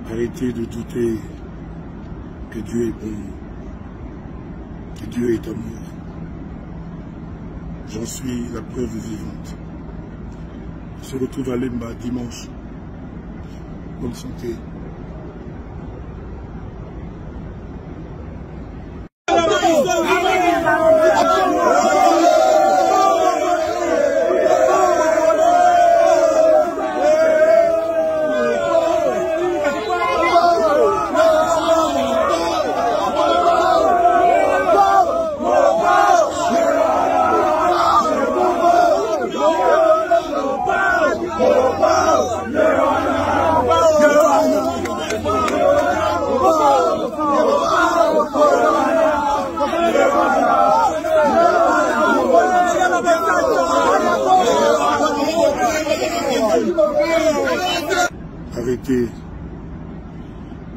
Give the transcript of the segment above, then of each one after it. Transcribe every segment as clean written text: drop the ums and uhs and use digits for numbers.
Arrêtez de douter que Dieu est bon, que Dieu est amour. J'en suis la preuve vivante. On se retrouve à Lemba dimanche. Bonne santé.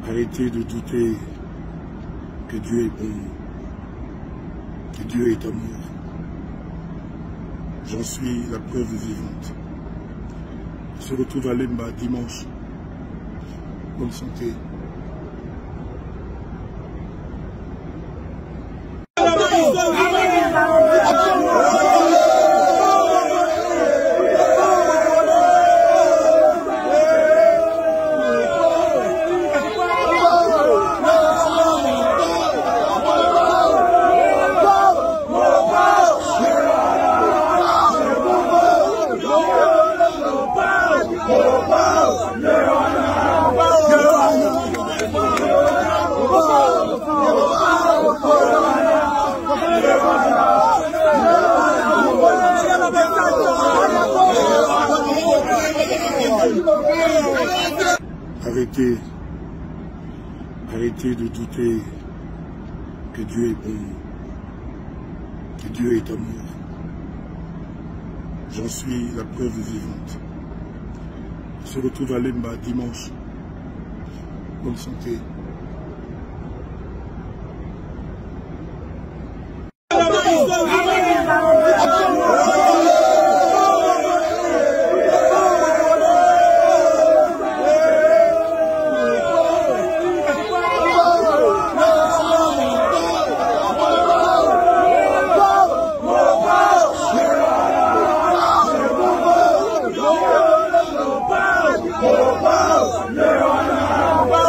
Arrêtez de douter que Dieu est bon, que Dieu est amour. J'en suis la preuve vivante. On se retrouve à Lemba dimanche. Bonne santé. Arrêtez de douter que Dieu est bon, que Dieu est amour. J'en suis la preuve vivante. On se retrouve à Lemba dimanche. Bonne santé. Arrêtez de douter que Dieu est bon, que Dieu est amour. J'en suis la preuve vivante. On se retrouve à Lemba dimanche. Bonne santé. Arrêtez de douter que Dieu est bon,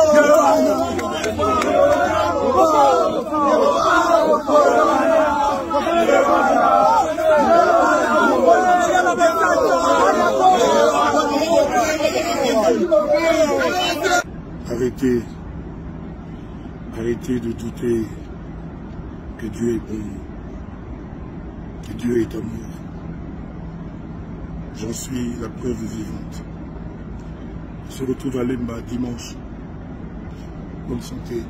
que Dieu est amour. J'en suis la preuve vivante. On se retrouve à Lemba dimanche. Bonne santé. Arrêtez de douter que Dieu est bon, que Dieu est amour. J'en suis la preuve vivante. On se retrouve à Lemba dimanche. Bonne santé.